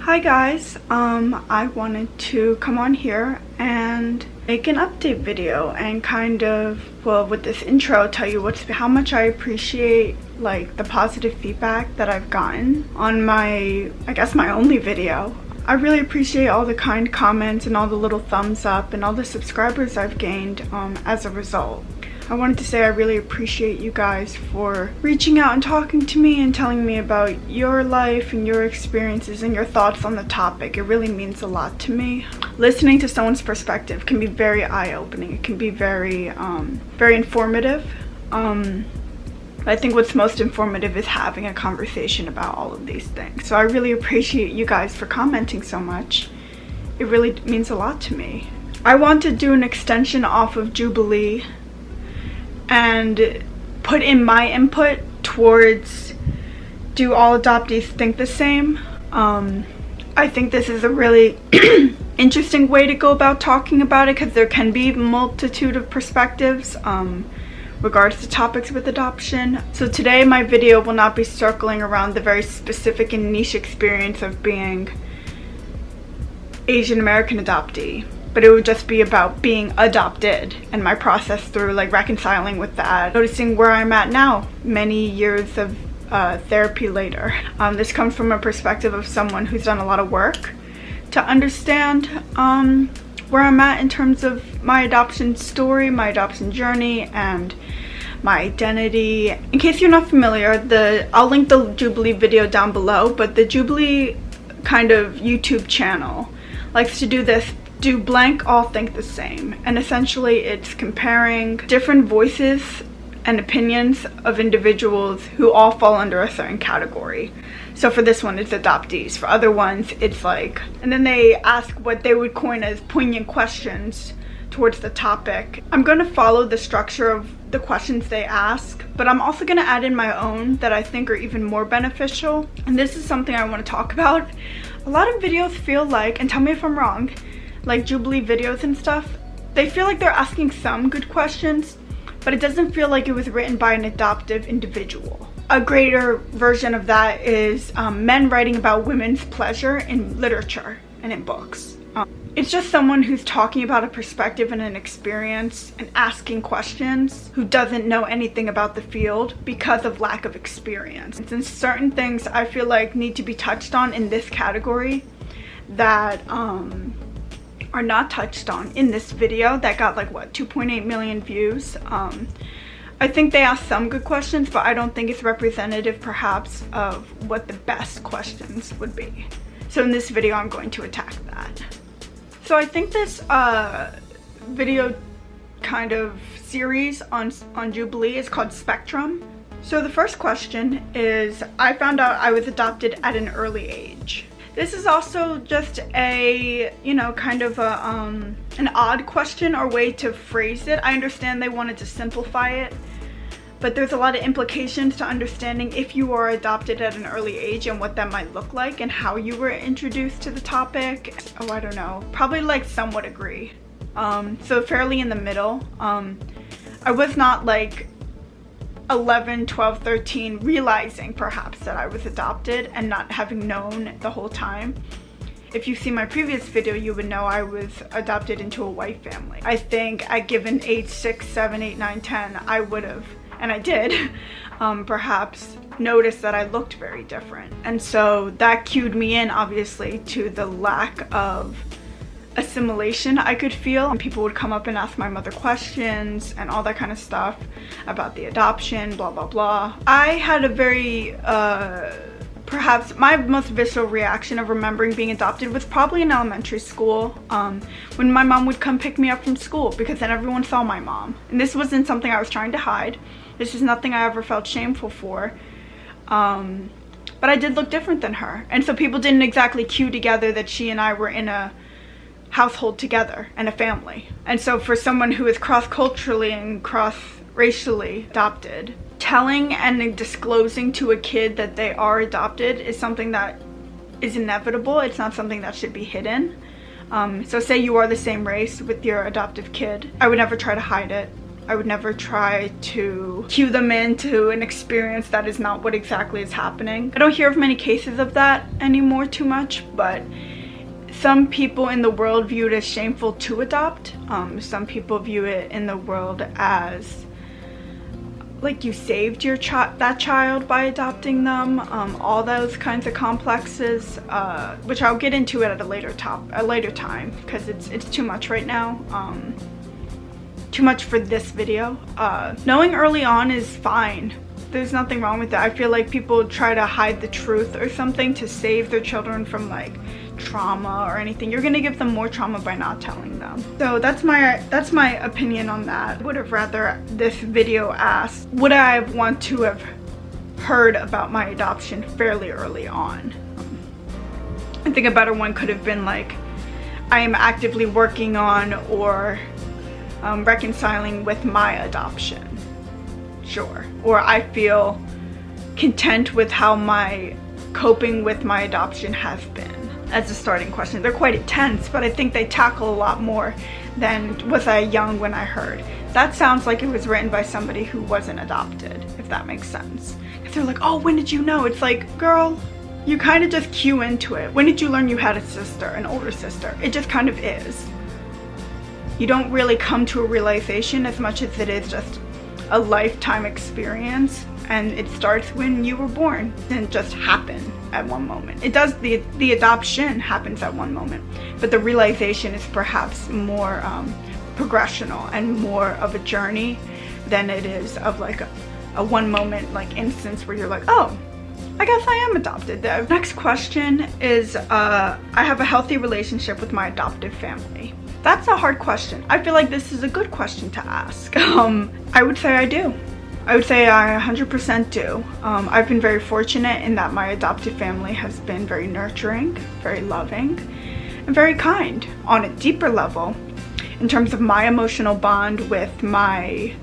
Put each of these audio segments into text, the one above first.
Hi guys, I wanted to come on here and make an update video and kind of, well, with this intro, tell you how much I appreciate like the positive feedback that I've gotten on my only video. I really appreciate all the kind comments and all the little thumbs up and all the subscribers I've gained as a result. I wanted to say I really appreciate you guys for reaching out and talking to me and telling me about your life and your experiences and your thoughts on the topic. It really means a lot to me. Listening to someone's perspective can be very eye-opening. It can be very informative. I think what's most informative is having a conversation about all of these things. So I really appreciate you guys for commenting so much. It really means a lot to me. I want to do an extension off of Jubilee and put in my input towards, do all adoptees think the same? I think this is a really interesting way to go about talking about it, because there can be a multitude of perspectives regards to topics with adoption. So today my video will not be circling around the very specific and niche experience of being Asian American adoptee, but it would just be about being adopted and my process through like reconciling with that, noticing where I'm at now, many years of therapy later. This comes from a perspective of someone who's done a lot of work to understand where I'm at in terms of my adoption story, my adoption journey, and my identity. In case you're not familiar, I'll link the Jubilee video down below, but the Jubilee kind of YouTube channel likes to do this, do blank all think the same, and essentially it's comparing different voices and opinions of individuals who all fall under a certain category. So for this one it's adoptees, for other ones it's like, and then they ask what they would coin as poignant questions towards the topic. I'm going to follow the structure of the questions they ask, but I'm also going to add in my own that I think are even more beneficial, and this is something I want to talk about. A lot of videos feel like, and tell me if I'm wrong, like Jubilee videos and stuff, they feel like they're asking some good questions, but it doesn't feel like it was written by an adoptive individual. A greater version of that is men writing about women's pleasure in literature and in books. It's just someone who's talking about a perspective and an experience and asking questions, who doesn't know anything about the field because of lack of experience. And certain things I feel like need to be touched on in this category that are not touched on in this video that got like what, 2.8 million views. I think they asked some good questions, but I don't think it's representative perhaps of what the best questions would be. So in this video I'm going to attack that. So I think this video kind of series on Jubilee is called Spectrum. So the first question is, I found out I was adopted at an early age. This is also just a, kind of a, an odd question or way to phrase it. I understand they wanted to simplify it, but there's a lot of implications to understanding if you are adopted at an early age and what that might look like and how you were introduced to the topic. Oh, I don't know. Probably like somewhat agree. So fairly in the middle. I was not like 11, 12, 13 realizing perhaps that I was adopted and not having known the whole time. If you've seen my previous video, you would know I was adopted into a white family. I think at given age 6, 7, 8, 9, 10, I would have, and I did, perhaps notice that I looked very different. And so that cued me in, obviously, to the lack of assimilation I could feel. And people would come up and ask my mother questions and all that kind of stuff about the adoption, blah, blah, blah. I had a very, perhaps my most visceral reaction of remembering being adopted was probably in elementary school, when my mom would come pick me up from school, because then everyone saw my mom. And this wasn't something I was trying to hide. This is nothing I ever felt shameful for. But I did look different than her. And so people didn't exactly cue together that she and I were in a household together and a family. And so for someone who is cross-culturally and cross-racially adopted, telling and disclosing to a kid that they are adopted is something that is inevitable. It's not something that should be hidden. So say you are the same race with your adoptive kid, I would never try to hide it. I would never try to cue them into an experience that is not what exactly is happening. I don't hear of many cases of that anymore too much, but some people in the world view it as shameful to adopt. Some people view it in the world as like you saved your that child by adopting them. All those kinds of complexes, which I'll get into it at a later time, because it's too much right now. Too much for this video. Knowing early on is fine. There's nothing wrong with that. I feel like people try to hide the truth or something to save their children from like trauma or anything. You're gonna give them more trauma by not telling them. So that's my opinion on that. I would have rather this video asked, would I want to have heard about my adoption fairly early on? I think a better one could have been like, I am actively working on or reconciling with my adoption. Sure. Or I feel content with how my coping with my adoption has been, as a starting question. They're quite intense, but I think they tackle a lot more than was I young when I heard. That sounds like it was written by somebody who wasn't adopted, if that makes sense. If they're like, oh, when did you know? It's like, girl, you kind of just cue into it. When did you learn you had a sister, an older sister? It just kind of is. You don't really come to a realization as much as it is just a lifetime experience, and it starts when you were born and just happen at one moment. It does, the adoption happens at one moment, but the realization is perhaps more progressional and more of a journey than it is of like a one moment like instance where you're like, oh, I guess I am adopted. The next question is, I have a healthy relationship with my adoptive family. That's a hard question. I feel like this is a good question to ask. I would say I do. I would say I 100% do. I've been very fortunate in that my adoptive family has been very nurturing, very loving, and very kind. On a deeper level, in terms of my emotional bond with my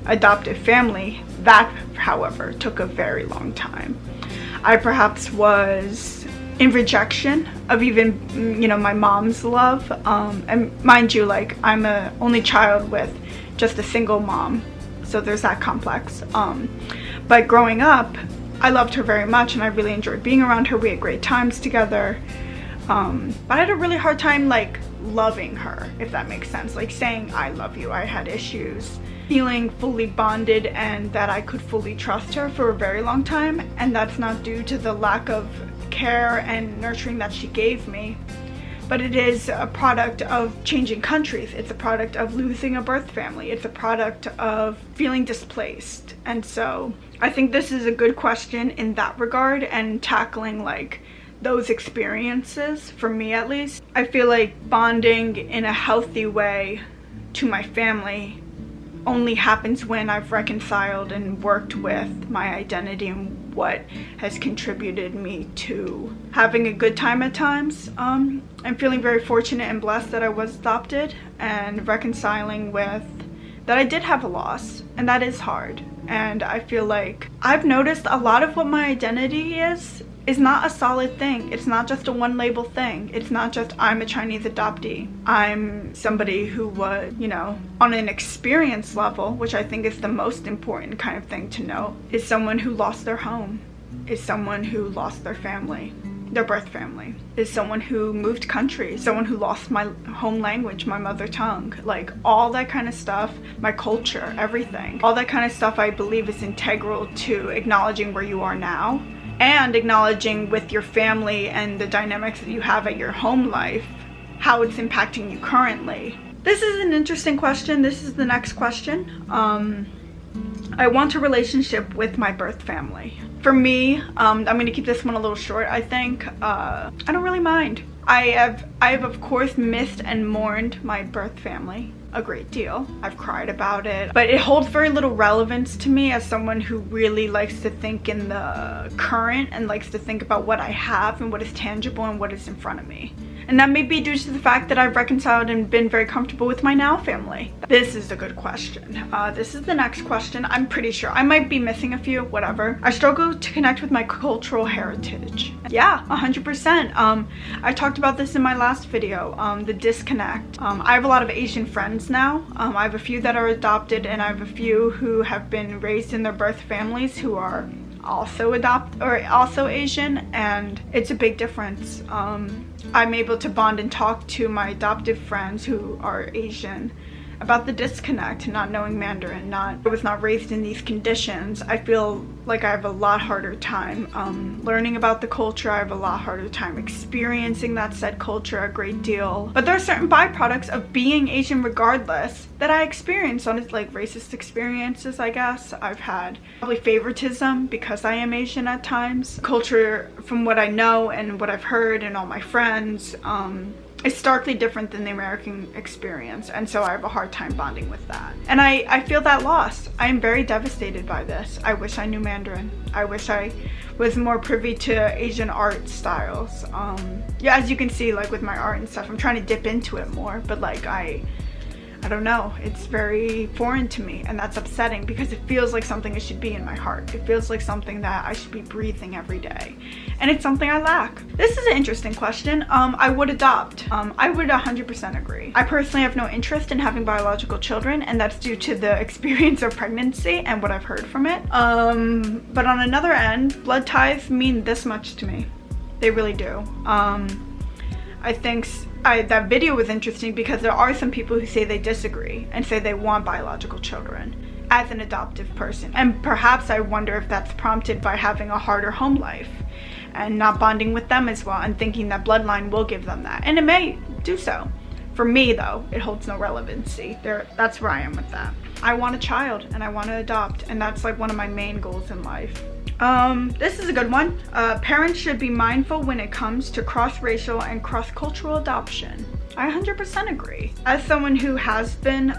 adoptive family, that, however, took a very long time. I perhaps was in rejection of even, you know, my mom's love. And mind you, like, I'm a only child with just a single mom, so there's that complex. But growing up, I loved her very much and I really enjoyed being around her. We had great times together. But I had a really hard time like loving her, if that makes sense. Like saying I love you. I had issues feeling fully bonded and that I could fully trust her for a very long time. And that's not due to the lack of care and nurturing that she gave me, but it is a product of changing countries. It's a product of losing a birth family. It's a product of feeling displaced. And so I think this is a good question in that regard, and tackling like those experiences, for me at least. I feel like bonding in a healthy way to my family only happens when I've reconciled and worked with my identity and what has contributed me to having a good time at times. I'm feeling very fortunate and blessed that I was adopted, and reconciling with that I did have a loss, and that is hard. And I feel like I've noticed a lot of what my identity is not a solid thing. It's not just a one label thing. It's not just I'm a Chinese adoptee. I'm somebody who was, you know, on an experience level, which I think is the most important kind of thing to know, is someone who lost their home, is someone who lost their family, their birth family, is someone who moved countries, someone who lost my home language, my mother tongue, like all that kind of stuff, my culture, everything. All that kind of stuff I believe is integral to acknowledging where you are now, and acknowledging with your family and the dynamics that you have at your home life, how it's impacting you currently. This is an interesting question. This is the next question. I want a relationship with my birth family. For me, I'm gonna keep this one a little short, I think. I don't really mind. I have of course missed and mourned my birth family a great deal. I've cried about it, but it holds very little relevance to me as someone who really likes to think in the current and likes to think about what I have and what is tangible and what is in front of me. And that may be due to the fact that I've reconciled and been very comfortable with my now family. This is a good question. This is the next question. I'm pretty sure I might be missing a few, whatever. I struggle to connect with my cultural heritage. Yeah, 100%. I talked about this in my last video, the disconnect. I have a lot of Asian friends now. I have a few that are adopted, and I have a few who have been raised in their birth families who are also also Asian, and it's a big difference. I'm able to bond and talk to my adoptive friends who are Asian about the disconnect, not knowing Mandarin. I was not raised in these conditions. I feel like I have a lot harder time learning about the culture. I have a lot harder time experiencing that said culture a great deal. But there are certain byproducts of being Asian regardless that I experience on it, like racist experiences, I guess. I've had probably favoritism because I am Asian at times. Culture, from what I know and what I've heard and all my friends, is starkly different than the American experience, and so I have a hard time bonding with that. And I feel that loss. I am very devastated by this. I wish I knew Mandarin. I wish I was more privy to Asian art styles. Yeah, as you can see, like with my art and stuff, I'm trying to dip into it more, but like I don't know, it's very foreign to me, and that's upsetting because it feels like something that should be in my heart. It feels like something that I should be breathing every day, and it's something I lack. This is an interesting question. I would adopt. I would 100% agree. I personally have no interest in having biological children, and that's due to the experience of pregnancy and what I've heard from it. But on another end, blood ties mean this much to me. They really do. I think that video was interesting because there are some people who say they disagree and say they want biological children as an adoptive person. And perhaps I wonder if that's prompted by having a harder home life and not bonding with them as well, and thinking that bloodline will give them that. And it may do so. For me though, it holds no relevancy. That's where I am with that. I want a child and I want to adopt, and that's like one of my main goals in life. This is a good one. Parents should be mindful when it comes to cross-racial and cross-cultural adoption. I 100% agree. As someone who has been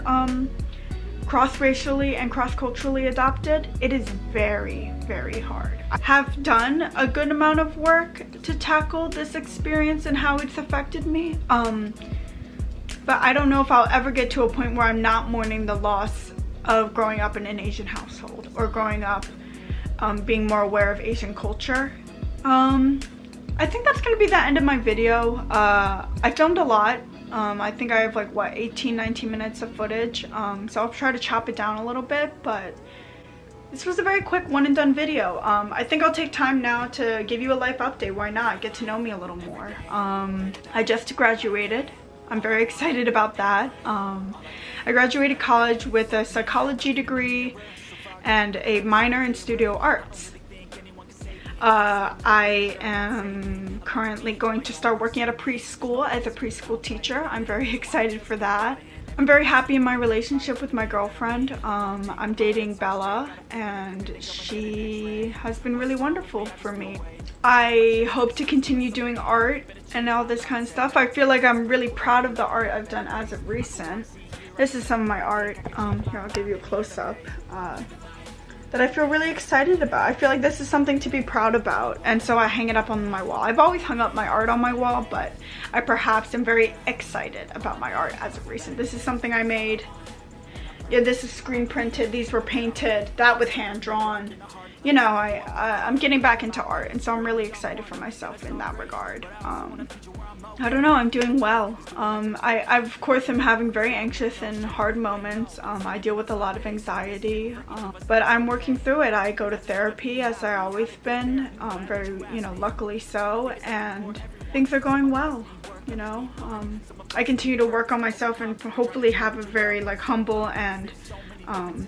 cross-racially and cross-culturally adopted, it is very, very hard. I have done a good amount of work to tackle this experience and how it's affected me. But I don't know if I'll ever get to a point where I'm not mourning the loss of growing up in an Asian household, or growing up being more aware of Asian culture. I think that's gonna be the end of my video. I filmed a lot. I think I have like, what, 18-19 minutes of footage. So I'll try to chop it down a little bit, but this was a very quick one and done video. I think I'll take time now to give you a life update. Why not? Get to know me a little more. I just graduated. I'm very excited about that. I graduated college with a psychology degree and a minor in studio arts. I am currently going to start working at a preschool as a preschool teacher. I'm very excited for that. I'm very happy in my relationship with my girlfriend. I'm dating Bella, and she has been really wonderful for me. I hope to continue doing art and all this kind of stuff. I feel like I'm really proud of the art I've done as of recent. This is some of my art. Here, I'll give you a close-up. That I feel really excited about. I feel like this is something to be proud about, and so I hang it up on my wall. I've always hung up my art on my wall, but I perhaps am very excited about my art as of recent. This is something I made. Yeah, this is screen printed. These were painted. That was hand drawn. You know, I'm getting back into art, and so I'm really excited for myself in that regard. I don't know, I'm doing well. I of course am having very anxious and hard moments. I deal with a lot of anxiety, but I'm working through it. I go to therapy, as I always been, very, you know, luckily so, and things are going well, you know. I continue to work on myself and hopefully have a very like humble and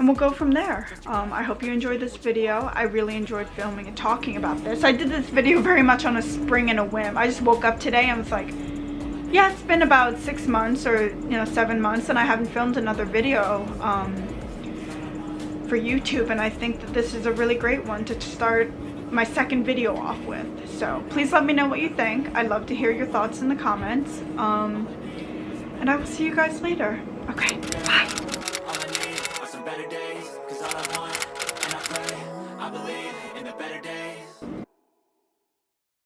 we'll go from there. I hope you enjoyed this video. I really enjoyed filming and talking about this. I did this video very much on a spring and a whim. I just woke up today and was like, yeah, it's been about 6 months or, you know, 7 months, and I haven't filmed another video for YouTube, and I think that this is a really great one to start my second video off with. So please let me know what you think. I'd love to hear your thoughts in the comments. And I will see you guys later. Okay, bye.